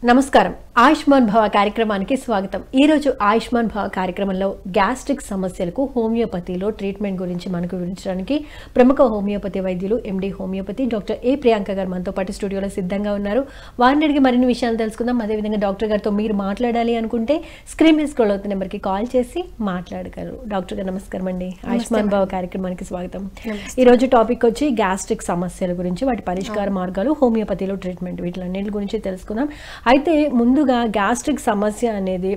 నమస్కారం. ఆయుష్మాన్ భవ కార్యక్రమానికి స్వాగతం. ఈ రోజు ఆయుష్మాన్ భవ కార్యక్రమంలో గ్యాస్ట్రిక్ సమస్యలకు హోమియోపతిలో ట్రీట్మెంట్ గురించి మనకు వివరించడానికి ప్రముఖ హోమియోపతి వైద్యులు ఎండి హోమియోపతి డాక్టర్ ఏ ప్రియాంక గారు మనతో పాటు స్టూడియోలో సిద్ధంగా ఉన్నారు. వారిని అడిగి మరిన్ని విషయాలు తెలుసుకుందాం. అదేవిధంగా డాక్టర్ గారితో మీరు మాట్లాడాలి అనుకుంటే స్క్రీన్ మీద స్క్రోల్ అవుతున్న నెంబర్కి కాల్ చేసి మాట్లాడగలరు. డాక్టర్ గారు నమస్కారం అండి. ఆయుష్మాన్ భవ కార్యక్రమానికి స్వాగతం. ఈ రోజు టాపిక్ వచ్చి గ్యాస్ట్రిక్ సమస్యల గురించి, వాటి పరిష్కార మార్గాలు, హోమియోపతిలో ట్రీట్మెంట్, వీటిలన్నిటి గురించి తెలుసుకుందాం. అయితే ముందుగా గ్యాస్ట్రిక్ సమస్య అనేది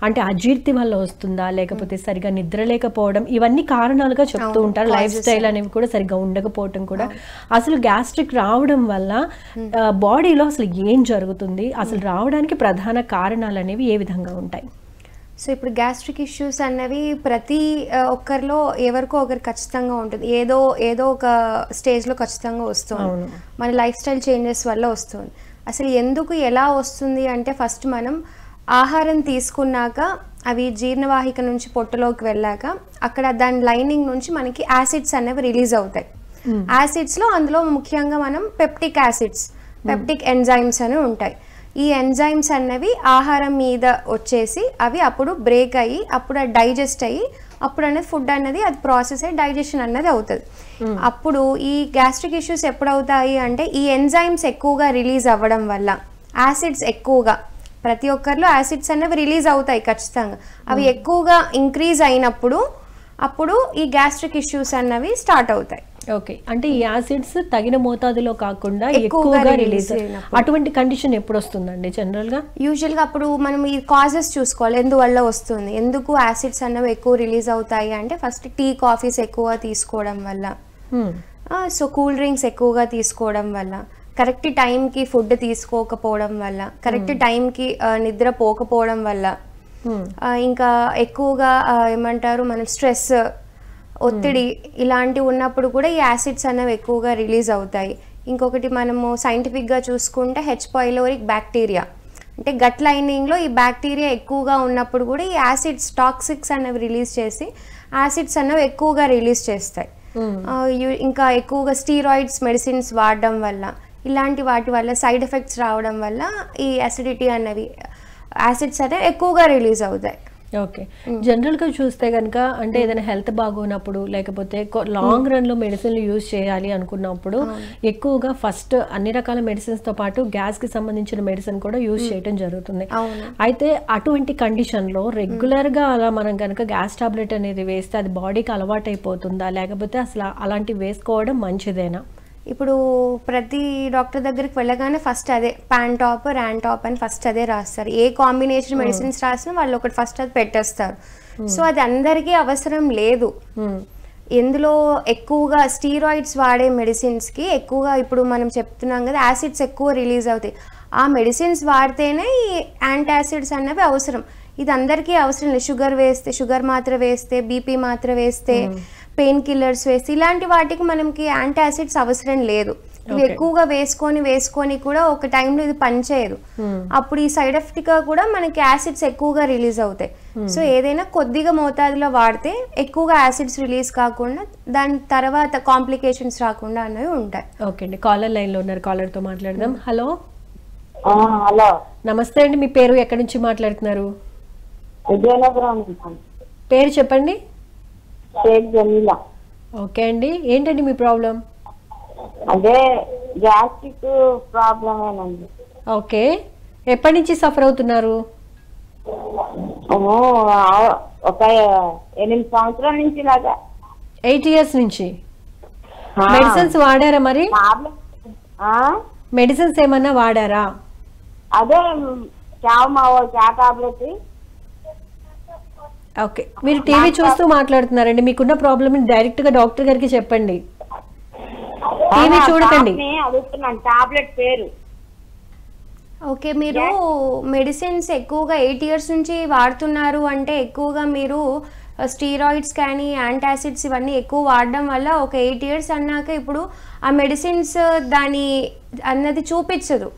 అంటే అజీర్తి వల్ల వస్తుందా, లేకపోతే సరిగా నిద్ర లేకపోవడం, ఇవన్నీ కారణాలుగా చెప్తూ ఉంటారు. లైఫ్ స్టైల్ అనేవి కూడా సరిగ్గా ఉండకపోవటం కూడా. అసలు గ్యాస్ట్రిక్ రావడం వల్ల బాడీలో అసలు ఏం జరుగుతుంది, అసలు రావడానికి ప్రధాన కారణాలు అనేవి ఏ విధంగా ఉంటాయి? సో ఇప్పుడు గ్యాస్ట్రిక్ ఇష్యూస్ అన్నవి ప్రతి ఒక్కరిలో ఎవరికో ఒకరు ఖచ్చితంగా ఉంటుంది. ఏదో ఒక స్టేజ్లో ఖచ్చితంగా వస్తుంది. మన లైఫ్ స్టైల్ చేంజెస్ వల్ల వస్తుంది. అసలు ఎందుకు ఎలా వస్తుంది అంటే, ఫస్ట్ మనం ఆహారం తీసుకున్నాక అవి జీర్ణవాహిక నుంచి పొట్టలోకి వెళ్ళాక అక్కడ దాని లైనింగ్ నుంచి మనకి యాసిడ్స్ అనేవి రిలీజ్ అవుతాయి. యాసిడ్స్లో అందులో ముఖ్యంగా మనం పెప్టిక్ యాసిడ్స్, పెప్టిక్ ఎంజైమ్స్ అని ఉంటాయి. ఈ ఎంజైమ్స్ అన్నవి ఆహారం మీద వచ్చేసి అవి అప్పుడు బ్రేక్ అయ్యి అప్పుడు డైజెస్ట్ అయ్యి అప్పుడు అనేది ఫుడ్ అన్నది అది ప్రాసెస్ అయ్యి డైజెషన్ అన్నది అవుతుంది. అప్పుడు ఈ గ్యాస్ట్రిక్ ఇష్యూస్ ఎప్పుడు అవుతాయి అంటే, ఈ ఎంజైమ్స్ ఎక్కువగా రిలీజ్ అవ్వడం వల్ల, యాసిడ్స్ ఎక్కువగా ప్రతి ఒక్కరిలో యాసిడ్స్ అనేవి రిలీజ్ అవుతాయి ఖచ్చితంగా. అవి ఎక్కువగా ఇంక్రీజ్ అయినప్పుడు అప్పుడు ఈ గ్యాస్ట్రిక్ ఇష్యూస్ అన్నవి స్టార్ట్ అవుతాయి. ఓకే, అంటే ఈ యాసిడ్స్ తగిన మోతాదులో కాకుండా ఎక్కువగా రిలీజ్, అటువంటి కండిషన్ ఎప్పుడు వస్తుందండి జనరల్గా? యూజువల్గా అప్పుడు మనం ఈ కాజెస్ చూసుకోవాలి, ఎందువల్ల వస్తుంది, ఎందుకు యాసిడ్స్ అన్నవి ఎక్కువ రిలీజ్ అవుతాయి అంటే, ఫస్ట్ టీ కాఫీస్ ఎక్కువ తీసుకోవడం వల్ల, సో కూల్ డ్రింక్స్ ఎక్కువగా తీసుకోవడం వల్ల, కరెక్ట్ టైంకి ఫుడ్ తీసుకోకపోవడం వల్ల, కరెక్ట్ టైంకి నిద్ర పోకపోవడం వల్ల, ఇంకా ఎక్కువగా ఏమంటారు మనం స్ట్రెస్, ఒత్తిడి ఇలాంటివి ఉన్నప్పుడు కూడా ఈ యాసిడ్స్ అనేవి ఎక్కువగా రిలీజ్ అవుతాయి. ఇంకొకటి మనము సైంటిఫిక్గా చూసుకుంటే హెచ్ పైలోరిక్ బ్యాక్టీరియా, అంటే గట్ లైనింగ్లో ఈ బ్యాక్టీరియా ఎక్కువగా ఉన్నప్పుడు కూడా ఈ యాసిడ్స్, టాక్సిక్స్ అనేవి రిలీజ్ చేసి యాసిడ్స్ అనేవి ఎక్కువగా రిలీజ్ చేస్తాయి. ఇంకా ఎక్కువగా స్టీరాయిడ్స్ మెడిసిన్స్ వాడడం వల్ల, ఇలాంటి వాటి వల్ల సైడ్ ఎఫెక్ట్స్ రావడం వల్ల ఈ అసిడిటీ అనేవి, యాసిడ్స్ అనేవి ఎక్కువగా రిలీజ్ అవుతాయి. ఓకే, జనరల్గా చూస్తే కనుక అంటే ఏదైనా హెల్త్ బాగోనప్పుడు, లేకపోతే లాంగ్ రన్లో మెడిసిన్లు యూజ్ చేయాలి అనుకున్నప్పుడు ఎక్కువగా ఫస్ట్ అన్ని రకాల మెడిసిన్స్తో పాటు గ్యాస్కి సంబంధించిన మెడిసిన్ కూడా యూజ్ చేయడం జరుగుతుంది. అయితే అటువంటి కండిషన్లో రెగ్యులర్గా అలా మనం కనుక గ్యాస్ టాబ్లెట్ అనేది వేస్తే అది బాడీకి అలవాటు అయిపోతుందా, లేకపోతే అసలు అలాంటివి వేసుకోవడం మంచిదేనా? ఇప్పుడు ప్రతి డాక్టర్ దగ్గరికి వెళ్ళగానే ఫస్ట్ అదే ప్యాన్ టాప్, ర్యాన్ టాప్ అని ఫస్ట్ అదే రాస్తారు. ఏ కాంబినేషన్ మెడిసిన్స్ రాసినా వాళ్ళు ఒకటి ఫస్ట్ అది పెట్టేస్తారు. సో అది అందరికీ అవసరం లేదు. ఎందులో ఎక్కువగా స్టీరాయిడ్స్ వాడే మెడిసిన్స్కి ఎక్కువగా ఇప్పుడు మనం చెప్తున్నాం కదా, యాసిడ్స్ ఎక్కువ రిలీజ్ అవుతాయి. ఆ మెడిసిన్స్ వాడితేనే ఈ యాంటీ యాసిడ్స్ అనేవి అవసరం. ఇది అందరికీ అవసరం లేదు. షుగర్ వేస్తే, షుగర్ మాత్ర వేస్తే, బీపీ మాత్ర వేస్తే, పెయిన్ కిల్లర్స్ వేస్తే, ఇలాంటి వాటికి మనకి యాంటీ యాసిడ్స్ అవసరం లేదు. ఇవి ఎక్కువగా వేసుకొని కూడా ఒక టైంలో ఇది పనిచేయదు. అప్పుడు ఈ సైడ్ ఎఫెక్ట్గా కూడా మనకి యాసిడ్స్ ఎక్కువగా రిలీజ్ అవుతాయి. సో ఏదైనా కొద్దిగా మోతాదులో వాడితే ఎక్కువగా యాసిడ్స్ రిలీజ్ కాకుండా దాని తర్వాత కాంప్లికేషన్స్ రాకుండా అనేవి ఉంటాయి. ఓకే అండి, కాలర్ లైన్లో ఉన్నారు, కాలర్తో మాట్లాడదాం. హలో. హలో, నమస్తే అండి. మీ పేరు, ఎక్కడి నుంచి మాట్లాడుతున్నారు? పేరు చెప్పండి. ఓకే అండి, ఏంటండి మీ ప్రాబ్లం? అదే గ్యాస్ట్రిక్ ప్రాబ్లమేనండి. ఓకే, ఎప్పటి నుంచి సఫర్ అవుతున్నారు? ఒక 8 సంవత్సరాల నుంచి లాగా. 8 years నుంచి. మెడిసిన్స్ వాడారా మరి? మెడిసిన్స్ ఏమన్నా వాడారా? అదే టాబ్లెట్. ఓకే, మీరు టీవీ చూస్తూ మాట్లాడుతున్నారండి. మీకున్న ప్రాబ్లమ్ డైరెక్ట్ గా డాక్టర్ గారికి చెప్పండి, టీవీ చూడకండి. అడుగుతున్నాను టాబ్లెట్ పేరు. ఓకే, మీరు మెడిసిన్స్ ఎక్కువగా 8 years నుంచి వాడుతున్నారు అంటే ఎక్కువగా మీరు స్టీరాయిడ్స్ కానీ యాంటాసిడ్స్ ఇవన్నీ ఎక్కువ వాడడం వల్ల ఒక 8 years అన్నాక ఇప్పుడు ఆ మెడిసిన్స్ దాని అన్నది చూపించదు.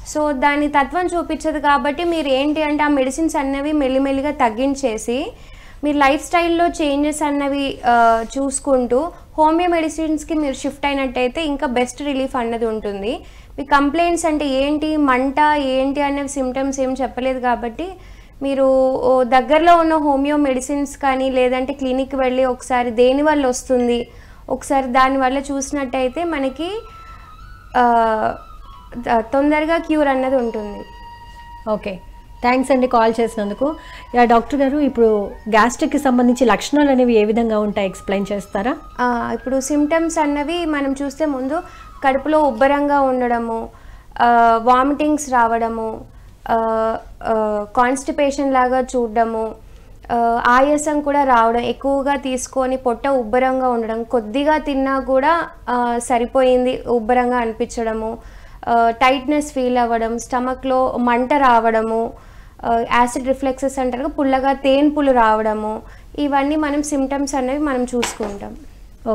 సో దాని తత్వం చూపించదు కాబట్టి మీరు ఏంటి అంటే ఆ మెడిసిన్స్ అన్నవి మెల్లిమెల్లిగా తగ్గించేసి మీరు లైఫ్ స్టైల్లో చేంజెస్ అన్నవి చూసుకుంటూ హోమియో మెడిసిన్స్కి మీరు షిఫ్ట్ అయినట్టయితే ఇంకా బెస్ట్ రిలీఫ్ అన్నది ఉంటుంది. మీ కంప్లైంట్స్ అంటే ఏంటి, మంట ఏంటి అనే సిమ్టమ్స్ ఏం చెప్పలేదు కాబట్టి మీరు దగ్గరలో ఉన్న హోమియో మెడిసిన్స్ కానీ లేదంటే క్లినిక్ వెళ్ళి ఒకసారి దేనివల్ల వస్తుంది ఒకసారి దానివల్ల చూసినట్టయితే మనకి తొందరగా క్యూర్ అన్నది ఉంటుంది. ఓకే, థ్యాంక్స్ అండి కాల్ చేసినందుకు. డాక్టర్ గారు, ఇప్పుడు గ్యాస్ట్రిక్కి సంబంధించి లక్షణాలు అనేవి ఏ విధంగా ఉంటాయి ఎక్స్ప్లెయిన్ చేస్తారా? ఇప్పుడు సిమ్టమ్స్ అన్నవి మనం చూస్తే ముందు కడుపులో ఉబ్బరంగా ఉండడము, వామిటింగ్స్ రావడము, కాన్స్టిపేషన్ లాగా చూడడము, ఆయాసం కూడా రావడం, ఎక్కువగా తీసుకొని పొట్ట ఉబ్బరంగా ఉండడం, కొద్దిగా తిన్నా కూడా సరిపోయింది ఉబ్బరంగా అనిపించడము, టైట్నెస్ ఫీల్ అవ్వడం, స్టమక్లో మంట రావడము, యాసిడ్ రిఫ్లెక్సెస్ అంటారు, పుల్లగా తేన్పులు రావడము, ఇవన్నీ మనం సిమ్టమ్స్ అనేవి మనం చూసుకుంటాం.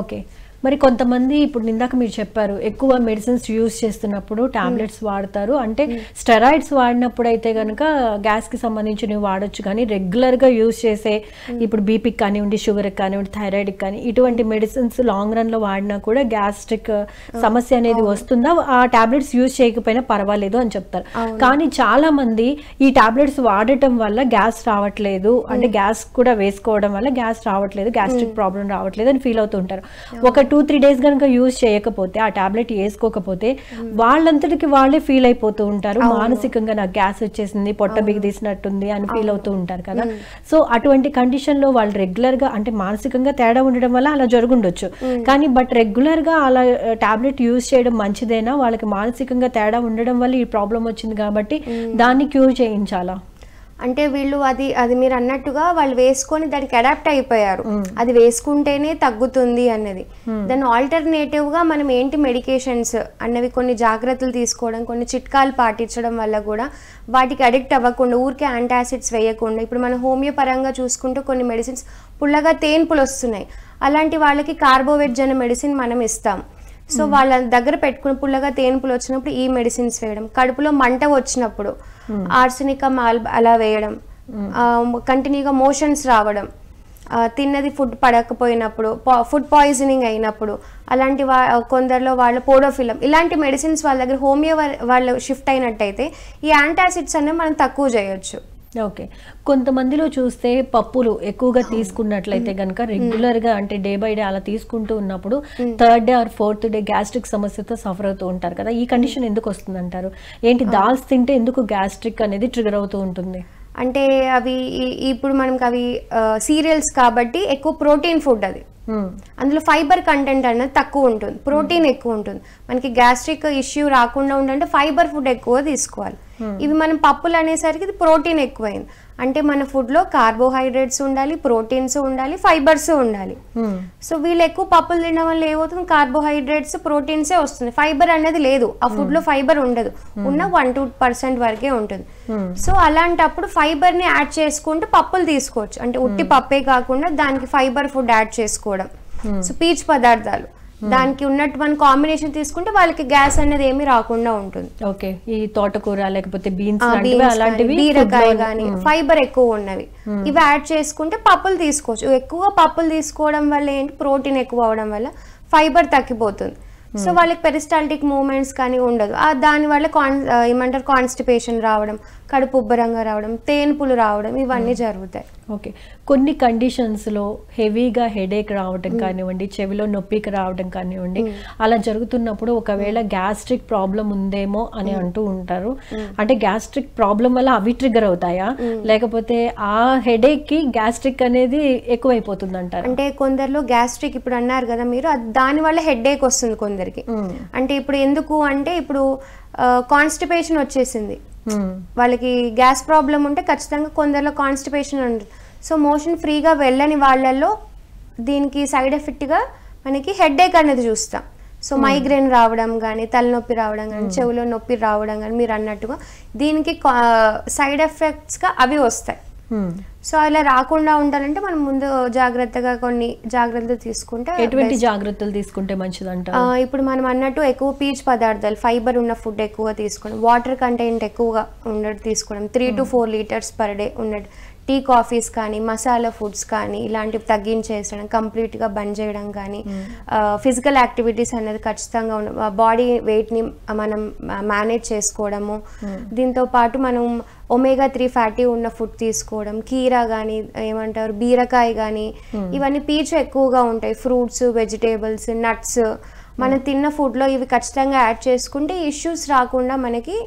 ఓకే, మరి కొంతమంది ఇప్పుడు ఇందాక మీరు చెప్పారు ఎక్కువ మెడిసిన్స్ యూజ్ చేస్తున్నప్పుడు టాబ్లెట్స్ వాడతారు, అంటే స్టెరాయిడ్స్ వాడినప్పుడు అయితే కనుక గ్యాస్కి సంబంధించినవి వాడచ్చు, కానీ రెగ్యులర్గా యూజ్ చేసే ఇప్పుడు బీపీకి కానివ్వండి, షుగర్కి కానివ్వండి, థైరాయిడ్కి కానీ ఇటువంటి మెడిసిన్స్ లాంగ్ రన్లో వాడినా కూడా గ్యాస్ట్రిక్ సమస్య అనేది వస్తుందా? ఆ టాబ్లెట్స్ యూజ్ చేయకపోయినా పర్వాలేదు అని చెప్తారు. కానీ చాలా మంది ఈ టాబ్లెట్స్ వాడటం వల్ల గ్యాస్ రావట్లేదు, అంటే గ్యాస్ కూడా వేసుకోవడం వల్ల గ్యాస్ రావట్లేదు, గ్యాస్ట్రిక్ ప్రాబ్లం రావట్లేదు అని ఫీల్ అవుతూ ఉంటారు. ఒక 2-3 డేస్ కనుక యూజ్ చేయకపోతే, ఆ టాబ్లెట్ వేసుకోకపోతే వాళ్ళంతటికి వాళ్ళే ఫీల్ అయిపోతూ ఉంటారు, మానసికంగా నాకు గ్యాస్ వచ్చేసింది, పొట్ట బిగదీసినట్టుంది అని ఫీల్ అవుతూ ఉంటారు కదా. సో అటువంటి కండిషన్ లో వాళ్ళు రెగ్యులర్ గా, అంటే మానసికంగా తేడా ఉండడం వల్ల అలా జరుగుండొచ్చు, కానీ బట్ రెగ్యులర్ గా అలా టాబ్లెట్ యూజ్ చేయడం మంచిదేనా? వాళ్ళకి మానసికంగా తేడా ఉండడం వల్ల ఈ ప్రాబ్లం వచ్చింది కాబట్టి దాన్ని క్యూర్ చేయించాలా? అంటే వీళ్ళు అది మీరు అన్నట్టుగా వాళ్ళు వేసుకొని దానికి అడాప్ట్ అయిపోయారు, అది వేసుకుంటేనే తగ్గుతుంది అన్నది. దాని ఆల్టర్నేటివ్ గా మనం ఏంటి మెడికేషన్స్ అన్నవి కొన్ని జాగ్రత్తలు తీసుకోవడం, కొన్ని చిట్కాలు పాటించడం వల్ల కూడా వాటికి అడిక్ట్ అవ్వకుండా, ఊరికే యాంటాసిడ్స్ వేయకుండా, ఇప్పుడు మనం హోమియో పరంగా చూసుకుంటూ కొన్ని మెడిసిన్స్ పుల్లగా తేన్పులు వస్తున్నాయి, అలాంటి వాళ్ళకి కార్బోవెజ్ అనే మెడిసిన్ మనం ఇస్తాం. సో వాళ్ళ దగ్గర పెట్టుకుని పుల్లగా తేన్పులు వచ్చినప్పుడు ఈ మెడిసిన్స్ వేయడం, కడుపులో మంట వచ్చినప్పుడు ఆర్సెనిక్ అలా వేయడం, కంటిన్యూగా మోషన్స్ రావడం, తిన్నది ఫుడ్ పడకపోయినప్పుడు, ఫుడ్ పాయిజనింగ్ అయినప్పుడు, అలాంటి కొందరిలో వాళ్ళ పోడోఫిలం, ఇలాంటి మెడిసిన్స్ వాళ్ళ దగ్గర హోమియో వాళ్ళు షిఫ్ట్ అయినట్టయితే ఈ యాంటాసిడ్స్ అనేవి మనం తక్కువ చేయొచ్చు. ఓకే, కొంతమందిలో చూస్తే పప్పులు ఎక్కువగా తీసుకున్నట్లయితే కనుక రెగ్యులర్గా, అంటే డే బై డే అలా తీసుకుంటూ ఉన్నప్పుడు 3rd day or 4th day gastric సమస్యతో సఫర్ అవుతూ ఉంటారు కదా, ఈ కండిషన్ ఎందుకు వస్తుంది అంటారు? ఏంటి దాల్స్ తింటే ఎందుకు గ్యాస్ట్రిక్ అనేది ట్రిగర్ అవుతూ ఉంటుంది? అంటే అవి ఇప్పుడు మనకి అవి సీరియల్స్ కాబట్టి ఎక్కువ ప్రోటీన్ ఫుడ్, అది అందులో ఫైబర్ కంటెంట్ అనేది తక్కువ ఉంటుంది, ప్రోటీన్ ఎక్కువ ఉంటుంది. మనకి గ్యాస్ట్రిక్ ఇష్యూ రాకుండా ఉండాలంటే ఫైబర్ ఫుడ్ ఎక్కువ తీసుకోవాలి. ఇవి మనం పప్పులు అనేసరికి ఇది ప్రోటీన్ ఎక్కువైంది, అంటే మన ఫుడ్లో కార్బోహైడ్రేట్స్ ఉండాలి, ప్రోటీన్స్ ఉండాలి, ఫైబర్స్ ఉండాలి. సో వీళ్ళు ఎక్కువ పప్పులు తినడం వల్ల ఏమవుతుంది, కార్బోహైడ్రేట్స్ ప్రోటీన్సే వస్తుంది, ఫైబర్ అనేది లేదు, ఆ ఫుడ్లో ఫైబర్ ఉండదు, ఉన్న 1-2% వరకే ఉంటుంది. సో అలాంటప్పుడు ఫైబర్ని యాడ్ చేసుకుంటూ పప్పులు తీసుకోవచ్చు, అంటే ఉట్టి పప్పే కాకుండా దానికి ఫైబర్ ఫుడ్ యాడ్ చేసుకోవడం. సో పీచు పదార్థాలు దానికి ఉన్నటువంటి కాంబినేషన్ తీసుకుంటే వాళ్ళకి గ్యాస్ అనేది ఏమీ రాకుండా ఉంటుంది. ఓకే, ఈ తోటకూర లేకపోతే బీన్స్ అలాంటివి, బీరకాయ కానీ ఫైబర్ ఎక్కువ ఉన్నవి ఇవి యాడ్ చేసుకుంటే పప్పులు తీసుకోవచ్చు. ఎక్కువ పప్పులు తీసుకోవడం వల్ల ఏంటి, ప్రోటీన్ ఎక్కువ అవడం వల్ల ఫైబర్ తగ్గిపోతుంది. సో వాళ్ళకి పెరిస్టాల్టిక్ మూవ్మెంట్స్ కానీ ఉండదు, దానివల్ల ఏమంటారు కాన్స్టిపేషన్ రావడం, కడుపు ఉబ్బరంగా రావడం, తేన్పులు రావడం, ఇవన్నీ జరుగుతాయి. ఓకే, కొన్ని కండిషన్స్లో హెవీగా హెడేక్ రావడం కానివ్వండి, చెవిలో నొప్పికి రావడం కానివ్వండి, అలా జరుగుతున్నప్పుడు ఒకవేళ గ్యాస్ట్రిక్ ప్రాబ్లం ఉందేమో అని అంటూ ఉంటారు. అంటే గ్యాస్ట్రిక్ ప్రాబ్లం వల్ల అవి ట్రిగర్ అవుతాయా, లేకపోతే ఆ హెడేక్కి గ్యాస్ట్రిక్ అనేది ఎక్కువైపోతుంది అంటారు? అంటే కొందరిలో గ్యాస్ట్రిక్ ఇప్పుడు అన్నారు కదా మీరు, దానివల్ల హెడేక్ వస్తుంది కొందరికి. అంటే ఇప్పుడు ఎందుకు అంటే ఇప్పుడు కాన్స్టిపేషన్ వచ్చేసింది, వాళ్ళకి గ్యాస్ ప్రాబ్లం ఉంటే ఖచ్చితంగా కొందరిలో కాన్స్టిపేషన్ ఉంటుంది. సో మోషన్ ఫ్రీగా వెళ్ళని వాళ్ళల్లో దీనికి సైడ్ ఎఫెక్ట్గా మనకి హెడేక్ అనేది చూస్తాం. సో మైగ్రేన్ రావడం కానీ, తలనొప్పి రావడం కానీ, చెవిలో నొప్పి రావడం కానీ, మీరు అన్నట్టుగా దీనికి సైడ్ ఎఫెక్ట్స్గా అవి వస్తాయి. సో అలా రాకుండా ఉండాలంటే మనం ముందు జాగ్రత్తగా కొన్ని జాగ్రత్తలు తీసుకుంటే. ఎటువంటి జాగ్రత్తలు తీసుకుంటే మంచిదంట? ఇప్పుడు మనం అన్నట్టు ఎక్కువ పీచు పదార్థాలు, ఫైబర్ ఉన్న ఫుడ్ ఎక్కువగా తీసుకోవడం, వాటర్ కంటెంట్ ఎక్కువగా ఉన్నట్టు తీసుకోవడం, 3 to 4 liters per day ఉన్నట్టు, టీ కాఫీస్ కానీ మసాలా ఫుడ్స్ కానీ ఇలాంటివి తగ్గించేసడం, కంప్లీట్గా బంద్ చేయడం కానీ, ఫిజికల్ యాక్టివిటీస్ అనేది ఖచ్చితంగా బాడీ వెయిట్ని మనం మేనేజ్ చేసుకోవడము. దీంతో పాటు మనం omega-3 ఫ్యాటీ ఉన్న ఫుడ్ తీసుకోవడం, కీరా కానీ ఏమంటారు బీరకాయ కానీ, ఇవన్నీ పీచు ఎక్కువగా ఉంటాయి, ఫ్రూట్స్, వెజిటేబుల్స్, నట్స్, మనం తిన్న ఫుడ్లో ఇవి ఖచ్చితంగా యాడ్ చేసుకుంటే ఇష్యూస్ రాకుండా మనకి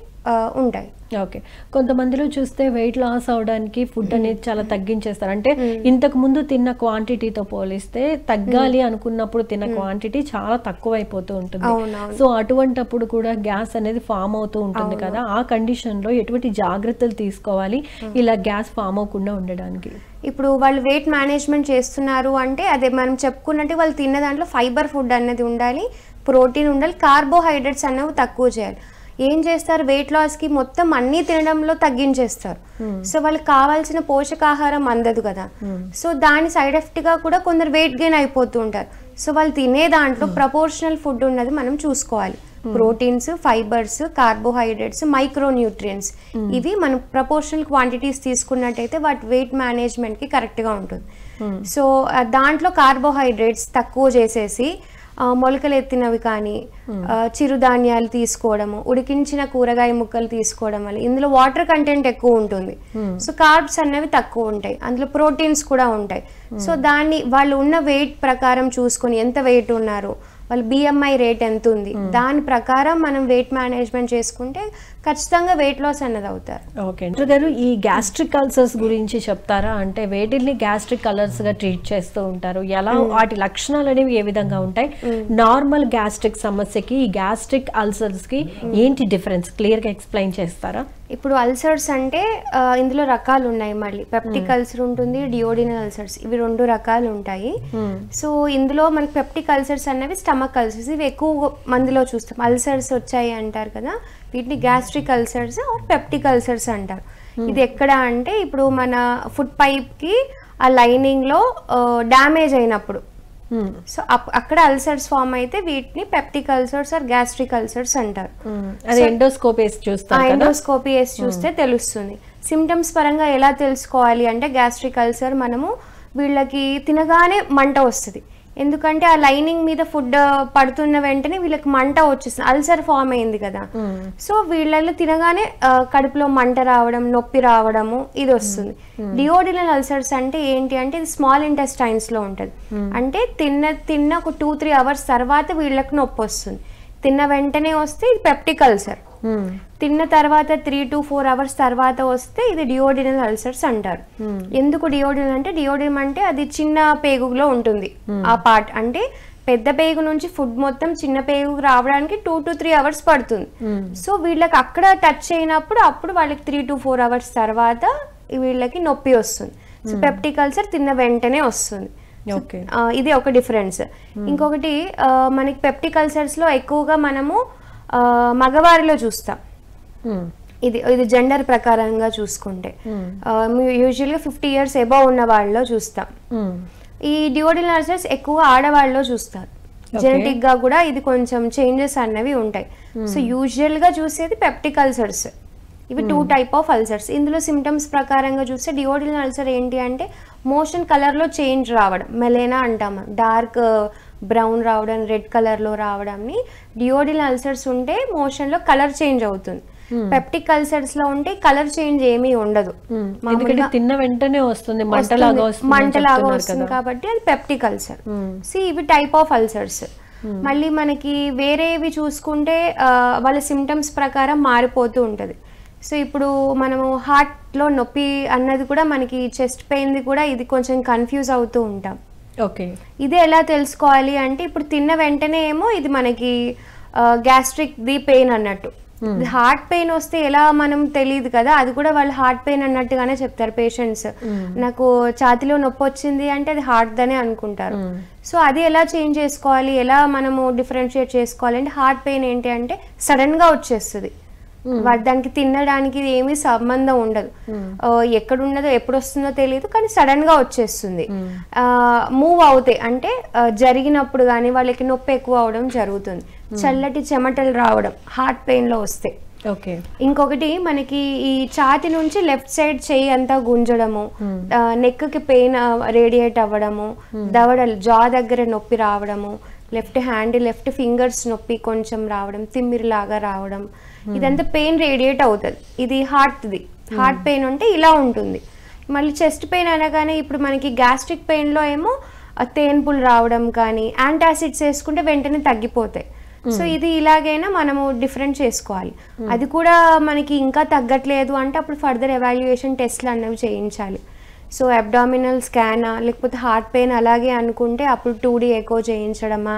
ఉంటాయి. ఓకే, కొంతమందిలో చూస్తే వెయిట్ లాస్ అవడానికి ఫుడ్ అనేది చాలా తగ్గించేస్తారు. అంటే ఇంతకు ముందు తిన్న క్వాంటిటీతో పోలిస్తే తగ్గాలి అనుకున్నప్పుడు తిన్న క్వాంటిటీ చాలా తక్కువ అయిపోతూ ఉంటుంది. సో అటువంటప్పుడు కూడా గ్యాస్ అనేది ఫామ్ అవుతూ ఉంటుంది కదా, ఆ కండిషన్ లో ఎటువంటి జాగ్రత్తలు తీసుకోవాలి ఇలా గ్యాస్ ఫామ్ అవ్వకుండా ఉండడానికి? ఇప్పుడు వాళ్ళు వెయిట్ మేనేజ్మెంట్ చేస్తున్నారు అంటే అదే మనం చెప్పుకున్నట్టు వాళ్ళు తిన్న దాంట్లో ఫైబర్ ఫుడ్ అనేది ఉండాలి, ప్రోటీన్ ఉండాలి, కార్బోహైడ్రేట్స్ అనేవి తక్కువ చేయాలి. ఏం చేస్తారు, వెయిట్ లాస్కి మొత్తం అన్నీ తినడంలో తగ్గించేస్తారు. సో వాళ్ళకి కావాల్సిన పోషకాహారం అందదు కదా, సో దాని సైడ్ ఎఫెక్ట్గా కూడా కొందరు వెయిట్ గెయిన్ అయిపోతూ ఉంటారు. సో వాళ్ళు తినే దాంట్లో ప్రపోర్షనల్ ఫుడ్ ఉన్నది మనం చూసుకోవాలి. ప్రోటీన్స్, ఫైబర్స్, కార్బోహైడ్రేట్స్, మైక్రోన్యూట్రియంట్స్, ఇవి మనం ప్రపోర్షనల్ క్వాంటిటీస్ తీసుకున్నట్టయితే వాటి వెయిట్ మేనేజ్మెంట్కి కరెక్ట్గా ఉంటుంది. సో దాంట్లో కార్బోహైడ్రేట్స్ తక్కువ చేసేసి మొలకలు ఎత్తినవి కానీ చిరుధాన్యాలు తీసుకోవడము, ఉడికించిన కూరగాయ ముక్కలు తీసుకోవడం వల్ల ఇందులో వాటర్ కంటెంట్ ఎక్కువ ఉంటుంది. సో కార్బ్స్ అనేవి తక్కువ ఉంటాయి, అందులో ప్రోటీన్స్ కూడా ఉంటాయి. సో దాన్ని వాళ్ళు ఉన్న వెయిట్ ప్రకారం చూసుకొని ఎంత వెయిట్ ఉన్నారు, వాళ్ళ BMI రేట్ ఎంత ఉంది, దాని ప్రకారం మనం వెయిట్ మేనేజ్మెంట్ చేసుకుంటే ఖచ్చితంగా వెయిట్ లాస్ అన్నది అవుతారు. ఓకే గారు, ఈ గ్యాస్ట్రిక్ అల్సర్స్ గురించి చెప్తారా? అంటే వేటిల్ని గ్యాస్ట్రిక్ అల్సర్స్ గా ట్రీట్ చేస్తూ ఉంటారు, ఎలా వాటి లక్షణాలు అనేవి ఏ విధంగా ఉంటాయి, నార్మల్ గ్యాస్ట్రిక్ సమస్యకి ఈ గ్యాస్ట్రిక్ అల్సర్స్ కి ఏంటి డిఫరెన్స్ క్లియర్ గా ఎక్స్ప్లెయిన్ చేస్తారా? ఇప్పుడు అల్సర్స్ అంటే ఇందులో రకాలు ఉన్నాయి, మళ్ళీ పెప్టిక్ అల్సర్ ఉంటుంది, డియోడినల్ అల్సర్స్, ఇవి 2 రకాలు ఉంటాయి. సో ఇందులో మనకి పెప్టిక్ అల్సర్స్ అనేవి స్టమక్ అల్సర్స్, ఇవి ఎక్కువ మందిలో చూస్తాం. అల్సర్స్ వచ్చాయి అంటారు కదా, వీటిని gastric ulcers or peptic ulcers అంటారు. ఇది ఎక్కడ అంటే ఇప్పుడు మన ఫుడ్ పైప్ కి ఆ లైనింగ్ లో డ్యామేజ్ అయినప్పుడు, సో అక్కడ అల్సర్స్ ఫామ్ అయితే వీటిని peptic ulcers or gastric ulcers అంటారు. ఎండోస్కోపీ వేసి చూస్తే తెలుస్తుంది. సిమ్టమ్స్ పరంగా ఎలా తెలుసుకోవాలి అంటే గ్యాస్ట్రిక్ అల్సర్ మనము వీళ్ళకి తినగానే మంట వస్తుంది, ఎందుకంటే ఆ లైనింగ్ మీద ఫుడ్ పడుతున్న వెంటనే వీళ్ళకి మంట వచ్చేస్తుంది, అల్సర్ ఫామ్ అయింది కదా. సో వీళ్ళలో తినగానే కడుపులో మంట రావడం, నొప్పి రావడము ఇది వస్తుంది. డియోడినల్ అల్సర్స్ అంటే ఏంటి అంటే ఇది స్మాల్ ఇంటెస్టైన్స్ లో ఉంటుంది. అంటే తిన్న ఒక 2-3 అవర్స్ తర్వాత వీళ్ళకి నొప్పి వస్తుంది. తిన్న వెంటనే వస్తే ఇది పెప్టిక్ అల్సర్, తిన్న తర్వాత 3 to 4 అవర్స్ తర్వాత వస్తే ఇది డియోడినల్ అల్సర్స్ అంటారు. ఎందుకు డియోడినల్ అంటే, డియోడినం అంటే అది చిన్న పేగులో ఉంటుంది ఆ పార్ట్, అంటే పెద్ద పేగు నుంచి ఫుడ్ మొత్తం చిన్న పేగు రావడానికి 2 to 3 అవర్స్ పడుతుంది. సో వీళ్ళకి అక్కడ టచ్ అయినప్పుడు అప్పుడు వాళ్ళకి 3 to 4 అవర్స్ తర్వాత వీళ్ళకి నొప్పి వస్తుంది. సో పెప్టిక్ అల్సర్ తిన్న వెంటనే వస్తుంది. ఇది ఒక డిఫరెన్స్. ఇంకొకటి మనకి పెప్టిక్ అల్సర్స్ లో ఎక్కువగా మనము మగవారిలో చూస్తాం, ఇది జెండర్ ప్రకారంగా చూసుకుంటే యూజువల్గా 50 years అబౌవ్ ఉన్న వాళ్ళలో చూస్తాం. ఈ డియోడినల్ అల్సర్స్ ఎక్కువ ఆడవాళ్ళలో చూస్తారు. జెనెటిక్ గా కూడా ఇది కొంచెం చేంజెస్ అన్నవి ఉంటాయి. సో యూజువల్ గా చూసేది పెప్టిక్ అల్సర్స్, ఇవి 2 type ఆఫ్ అల్సర్స్. ఇందులో సిమ్టమ్స్ ప్రకారంగా చూస్తే డియోడినల్ అల్సర్ ఏంటి అంటే మోషన్ కలర్ లో చేంజ్ రావడం, మెలేనా అంటాం, డార్క్ బ్రౌన్ రావడం, రెడ్ కలర్ లో రావడంని డియోడినల్ అల్సర్స్ ఉంటే మోషన్ లో కలర్ చేంజ్ అవుతుంది. పెప్టిక్ అల్సర్స్ లో ఉంటే కలర్ చేంజ్ ఏమీ ఉండదు, తిన్న వెంటనే వస్తుంది, మంటలాగా వస్తుంది కాబట్టి అది పెప్టిక్ అల్సర్. ఇవి టైప్ ఆఫ్ అల్సర్స్. మళ్ళీ మనకి వేరేవి చూసుకుంటే వాళ్ళ సిమ్టమ్స్ ప్రకారం మారిపోతూ ఉంటది. సో ఇప్పుడు మనము హార్ట్లో నొప్పి అన్నది కూడా మనకి చెస్ట్ పెయిన్ది కూడా ఇది కొంచెం కన్ఫ్యూజ్ అవుతూ ఉంటాం. ఓకే, ఇది ఎలా తెలుసుకోవాలి అంటే ఇప్పుడు తిన్న వెంటనే ఏమో ఇది మనకి గ్యాస్ట్రిక్ ది పెయిన్ అన్నట్టు, హార్ట్ పెయిన్ వస్తే ఎలా మనం తెలియదు కదా, అది కూడా వాళ్ళు హార్ట్ పెయిన్ అన్నట్టుగానే చెప్తారు పేషెంట్స్. నాకు ఛాతిలో నొప్పి వచ్చింది అంటే అది హార్ట్ దనే అనుకుంటారు. సో అది ఎలా చేంజ్ చేసుకోవాలి, ఎలా మనము డిఫరెన్షియేట్ చేసుకోవాలి అంటే హార్ట్ పెయిన్ ఏంటి అంటే సడన్ గా వచ్చేస్తుంది, దానికి తినడానికి ఏమీ సంబంధం ఉండదు, ఎక్కడున్నదో ఎప్పుడు వస్తుందో తెలియదు కానీ సడన్ గా వచ్చేస్తుంది. మూవ్ అవుతాయి అంటే జరిగినప్పుడు కానీ వాళ్ళకి నొప్పి ఎక్కువ అవడం జరుగుతుంది, చల్లటి చెమటలు రావడం హార్ట్ పెయిన్ లో వస్తే, ఓకే. ఇంకొకటి మనకి ఈ ఛాతి నుంచి లెఫ్ట్ సైడ్ చెయ్యి అంతా గుంజడము, నెక్ కి పెయిన్ రేడియేట్ అవ్వడము, దవడలు జా దగ్గర నొప్పి రావడము, లెఫ్ట్ హ్యాండ్ లెఫ్ట్ ఫింగర్స్ నొప్పి కొంచెం రావడం, తిమ్మిరిలాగా రావడం, ఇదంతా పెయిన్ రేడియేట్ అవుతుంది. ఇది హార్ట్ పెయిన్ ఉంటే ఇలా ఉంటుంది. మళ్ళీ చెస్ట్ పెయిన్ అనగానే ఇప్పుడు మనకి గ్యాస్ట్రిక్ పెయిన్లో ఏమో తేన్పులు రావడం కానీ యాంటాసిడ్స్ వేసుకుంటే వెంటనే తగ్గిపోతాయి. సో ఇది ఇలాగైనా మనము డిఫరెంట్ చేసుకోవాలి. అది కూడా మనకి ఇంకా తగ్గట్లేదు అంటే అప్పుడు ఫర్దర్ ఎవాల్యుయేషన్ టెస్ట్లు అన్నవి చేయించాలి. సో అబ్డామినల్ స్కానా లేకపోతే హార్ట్ పెయిన్ అలాగే అనుకుంటే అప్పుడు 2D ఎకో చేయించడమా,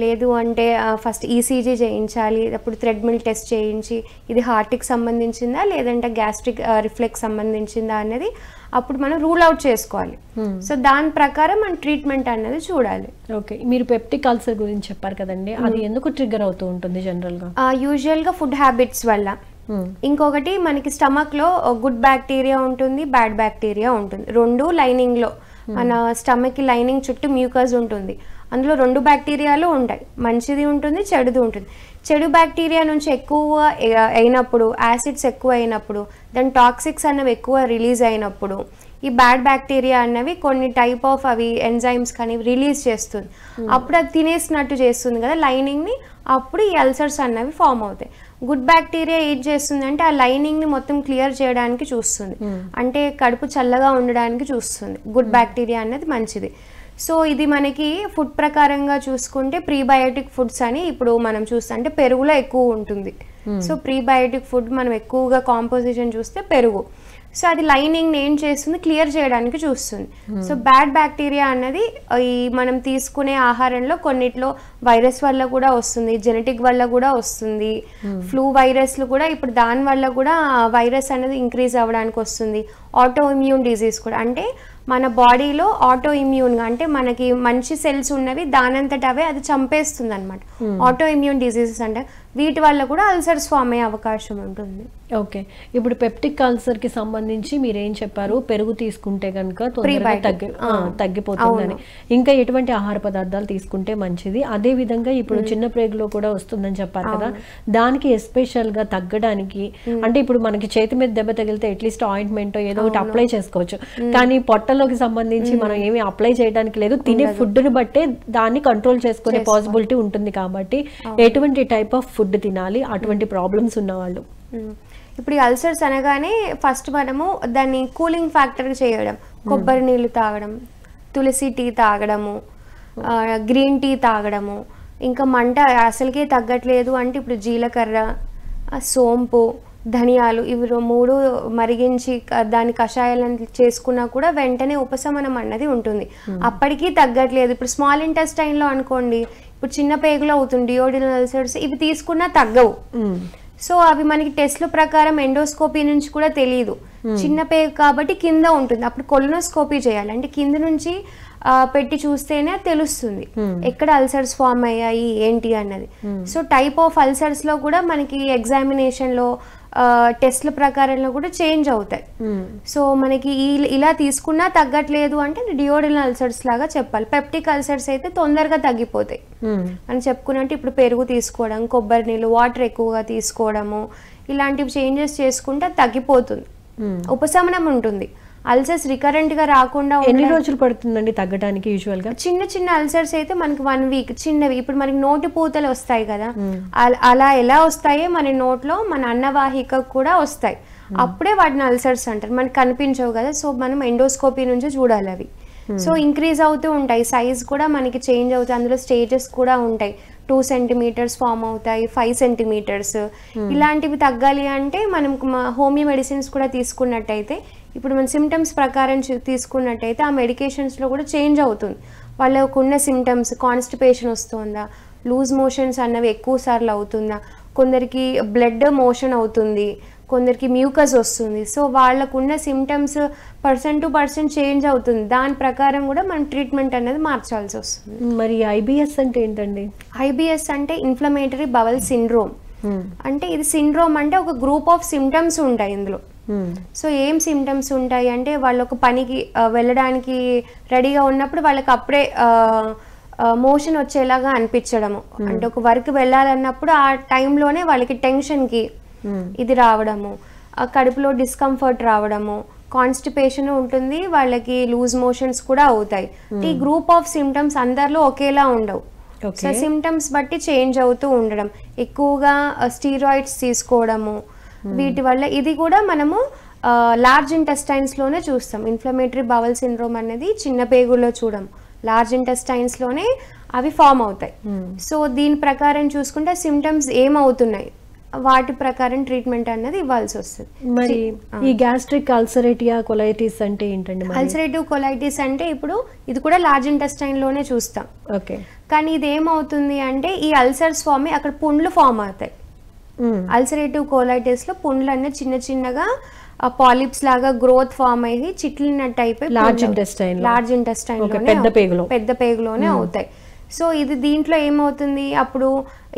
లేదు అంటే ఫస్ట్ ఈసీజీ చేయించాలి, అప్పుడు థ్రెడ్మిల్ టెస్ట్ చేయించి ఇది హార్ట్కి సంబంధించిందా లేదంటే గ్యాస్ట్రిక్ రిఫ్లెక్స్ సంబంధించిందా అనేది అప్పుడు మనం రూల్ అవుట్ చేసుకోవాలి. సో దాని ప్రకారం మన ట్రీట్మెంట్ అనేది చూడాలి. ఓకే. మీరు పెప్టిక్ అల్సర్ గురించి చెప్పారు కదండి, అది ఎందుకు ట్రిగ్గర్ అవుతూ ఉంటుంది జనరల్గా? యూజువల్గా ఫుడ్ హ్యాబిట్స్ వల్ల. ఇంకొకటి మనకి స్టమక్లో గుడ్ బ్యాక్టీరియా ఉంటుంది, బ్యాడ్ బ్యాక్టీరియా ఉంటుంది. రెండు లైనింగ్లో మన స్టమక్కి లైనింగ్ చుట్టూ మ్యూకస్ ఉంటుంది. అందులో 2 బ్యాక్టీరియాలు ఉంటాయి, మంచిది ఉంటుంది, చెడుది ఉంటుంది. చెడు బ్యాక్టీరియా నుంచి ఎక్కువ అయినప్పుడు, యాసిడ్స్ ఎక్కువ అయినప్పుడు, దాని టాక్సిక్స్ అన్నవి ఎక్కువ రిలీజ్ అయినప్పుడు ఈ బ్యాడ్ బ్యాక్టీరియా అన్నవి కొన్ని టైప్ ఆఫ్ అవి ఎంజైమ్స్ కానీ రిలీజ్ చేస్తుంది. అప్పుడు అది తినేసినట్టు చేస్తుంది కదా లైనింగ్ని, అప్పుడు ఈ అల్సర్స్ అన్నవి ఫామ్ అవుతాయి. గుడ్ బ్యాక్టీరియా ఏం చేస్తుంది అంటే ఆ లైనింగ్ని మొత్తం క్లియర్ చేయడానికి చూస్తుంది, అంటే కడుపు చల్లగా ఉండడానికి చూస్తుంది. గుడ్ బ్యాక్టీరియా అన్నది మంచిది. సో ఇది మనకి ఫుడ్ ప్రకారంగా చూసుకుంటే ప్రీబయోటిక్ ఫుడ్స్ అని ఇప్పుడు మనం చూస్తే అంటే పెరుగులో ఎక్కువ ఉంటుంది. సో ప్రీబయోటిక్ ఫుడ్ మనం ఎక్కువగా కాంపోజిషన్ చూస్తే పెరుగు. సో అది లైనింగ్ని ఏం చేస్తుంది, క్లియర్ చేయడానికి చూస్తుంది. సో బ్యాడ్ బ్యాక్టీరియా అన్నది ఈ మనం తీసుకునే ఆహారంలో కొన్నిట్లో వైరస్ వల్ల కూడా వస్తుంది, జెనెటిక్ వల్ల కూడా వస్తుంది. ఫ్లూ వైరస్లు కూడా ఇప్పుడు దాని వల్ల కూడా వైరస్ అనేది ఇంక్రీజ్ అవ్వడానికి వస్తుంది. ఆటో ఇమ్యూన్ డిజీజ్ కూడా, అంటే మన బాడీలో ఆటో ఇమ్యూన్గా అంటే మనకి మంచి సెల్స్ ఉన్నవి దానంతట అవే అది చంపేస్తుంది అనమాట. ఆటో ఇమ్యూన్ డిజీజెస్ అంటే వీటి వల్ల కూడా అల్సర్స్ ఫామ్ అయ్యే అవకాశం ఉంటుంది. ఓకే. ఇప్పుడు పెప్టిక్ అల్సర్ కి సంబంధించి మీరు ఏం చెప్పారు, పెరుగు తీసుకుంటే కనుక తగ్గిపోతుందని. ఇంకా ఎటువంటి ఆహార పదార్థాలు తీసుకుంటే మంచిది? అదే విధంగా ఇప్పుడు చిన్న ప్రేగులో కూడా వస్తుందని చెప్పారు కదా, దానికి ఎస్పెషల్ గా తగ్గడానికి అంటే ఇప్పుడు మనకి చేతి మీద దెబ్బ తగిలితే అట్లీస్ట్ ఆయింట్మెంట్ ఏదో ఒకటి అప్లై చేసుకోవచ్చు, కానీ పొట్టలోకి సంబంధించి మనం ఏమి అప్లై చేయడానికి లేదు. తినే ఫుడ్ ని బట్టే దాన్ని కంట్రోల్ చేసుకునే పాసిబిలిటీ ఉంటుంది. కాబట్టి ఎటువంటి టైప్ ఆఫ్ ఫుడ్ తినాలి అటువంటి ప్రాబ్లమ్స్ ఉన్నవాళ్ళు? ఇప్పుడు ఈ అల్సర్స్ అనగానే ఫస్ట్ మనము దాన్ని కూలింగ్ ఫ్యాక్టర్ చేయడం, కొబ్బరి నీళ్ళు తాగడం, తులసి టీ తాగడము, గ్రీన్ టీ తాగడము. ఇంకా మంట అసలుకే తగ్గట్లేదు అంటే ఇప్పుడు జీలకర్ర, సోంపు, ధనియాలు ఇవి 3 మరిగించి దాని కషాయాలను చేసుకున్నా కూడా వెంటనే ఉపశమనం అన్నది ఉంటుంది. అప్పటికీ తగ్గట్లేదు, ఇప్పుడు స్మాల్ ఇంటెస్టైన్లో అనుకోండి, ఇప్పుడు చిన్న పేగులో అవుతుంది డియోడినల్ అల్సర్స్, ఇవి తీసుకున్నా తగ్గవు. సో అవి మనకి టెస్ట్ల ప్రకారం ఎండోస్కోపీ నుంచి కూడా తెలియదు, చిన్న పేగు కాబట్టి కింద ఉంటుంది. అప్పుడు కొలనోస్కోపీ చేయాలి, అంటే కింద నుంచి పెట్టి చూస్తేనే తెలుస్తుంది ఎక్కడ అల్సర్స్ ఫామ్ అయ్యాయి ఏంటి అన్నది. సో టైప్ ఆఫ్ అల్సర్స్ లో కూడా మనకి ఎగ్జామినేషన్ లో టెస్ట్ల ప్రకారంలో కూడా చేంజ్ అవుతాయి. సో మనకి ఇలా తీసుకున్నా తగ్గట్లేదు అంటే డియోడినల్ అల్సర్స్ లాగా చెప్పాలి. పెప్టిక్ అల్సర్స్ అయితే తొందరగా తగ్గిపోతాయి అని చెప్పుకున్నట్టు ఇప్పుడు పెరుగు తీసుకోవడం, కొబ్బరి నీళ్ళు, వాటర్ ఎక్కువగా తీసుకోవడము, ఇలాంటివి చేంజెస్ చేసుకుంటే తగ్గిపోతుంది, ఉపశమనం ఉంటుంది. అల్సర్స్ రికరెంట్ గా రాకుండా ఎన్ని రోజులు పడుతుందండి తగ్గడానికి? యూజువల్ గా చిన్న అల్సర్స్ అయితే మనకి 1 వీక్ చిన్నవి. ఇప్పుడు మనకి నోటి పూతలు వస్తాయి కదా, అలా ఎలా వస్తాయో మన నోట్లో మన అన్నవాహిక కూడా వస్తాయి, అప్పుడే వాటిని అల్సర్స్ అంటారు. మనకి కనిపించవు కదా, సో మనం ఎండోస్కోపీ నుంచి చూడాలి అవి. సో ఇంక్రీజ్ అవుతూ ఉంటాయి, సైజ్ కూడా మనకి చేంజ్ అవుతాయి, అందులో స్టేజెస్ కూడా ఉంటాయి. 2 సెంటీమీటర్స్ ఫామ్ అవుతాయి, 5 సెంటీమీటర్స్. ఇలాంటివి తగ్గాలి అంటే మనం హోమియో మెడిసిన్స్ కూడా తీసుకున్నట్టయితే, ఇప్పుడు మన సిమ్టమ్స్ ప్రకారం తీసుకున్నట్టయితే ఆ మెడికేషన్స్లో కూడా చేంజ్ అవుతుంది. వాళ్ళకు ఉన్న సిమ్టమ్స్, కాన్స్టిపేషన్ వస్తుందా, లూజ్ మోషన్స్ అన్నవి ఎక్కువ సార్లు అవుతుందా, కొందరికి బ్లడ్ మోషన్ అవుతుంది, కొందరికి మ్యూకస్ వస్తుంది. సో వాళ్ళకున్న symptoms person to person change అవుతుంది, దాని ప్రకారం కూడా మనం ట్రీట్మెంట్ అనేది మార్చాల్సి వస్తుంది. మరి ఐబిఎస్ అంటే ఏంటండి? ఐబిఎస్ అంటే ఇన్ఫ్లమేటరీ బవల్ సిండ్రోమ్. అంటే ఇది సిండ్రోమ్ అంటే ఒక గ్రూప్ ఆఫ్ సిమ్టమ్స్ ఉంటాయి ఇందులో. సో ఏం సిమ్టమ్స్ ఉంటాయి అంటే వాళ్ళు ఒక పనికి వెళ్ళడానికి రెడీగా ఉన్నప్పుడు వాళ్ళకి అప్పుడే మోషన్ వచ్చేలాగా అనిపించడము, అంటే ఒక వర్క్ వెళ్ళాలన్నప్పుడు ఆ టైంలోనే వాళ్ళకి టెన్షన్కి ఇది రావడము, కడుపులో డిస్కంఫర్ట్ రావడము, కాన్స్టిపేషన్ ఉంటుంది, వాళ్ళకి లూజ్ మోషన్స్ కూడా అవుతాయి. ఈ గ్రూప్ ఆఫ్ సిమ్టమ్స్ అందరిలో ఒకేలా ఉండవు. సో సిమ్టమ్స్ బట్టి చేంజ్ అవుతూ ఉండడం, ఎక్కువగా స్టీరాయిడ్స్ తీసుకోవడము, వీటి వల్ల ఇది కూడా మనము లార్జ్ ఇంటెస్టైన్స్లోనే చూస్తాం. ఇన్ఫ్లమేటరీ బవల్ సిండ్రోమ్ అనేది చిన్న పేగుల్లో చూడము, లార్జ్ ఇంటెస్టైన్స్లోనే అవి ఫామ్ అవుతాయి. సో దీని ప్రకారం చూసుకుంటే సిమ్టమ్స్ ఏమవుతున్నాయి వాటి ప్రకారం ట్రీట్మెంట్ అనేది ఇవ్వాల్సి వస్తుంది. మరి ఈ గ్యాస్ట్రిక్ అల్సరేటియా కొలైటిస్ అంటే ఏంటండి? అల్సరేటివ్ కొలైటిస్ అంటే ఇప్పుడు ఇది కూడా లార్జ్ ఇంటెస్టైన్లోనే చూస్తాం. ఓకే. కానీ ఇది ఏమవుతుంది అంటే ఈ అల్సర్స్ ఫామ్ అక్కడ పుండ్లు ఫామ్ అవుతాయి. అల్సరేటివ్ కోలైటిస్ లో పుండ్లు అన్నీ చిన్న చిన్నగా పాలిప్స్ లాగా గ్రోత్ ఫామ్ అయ్యి చిట్లినట్టు అయిపోయి లార్జ్ ఇంటెస్టైన్ పెద్ద పేగులోనే అవుతాయి. సో ఇది దీంట్లో ఏమవుతుంది, అప్పుడు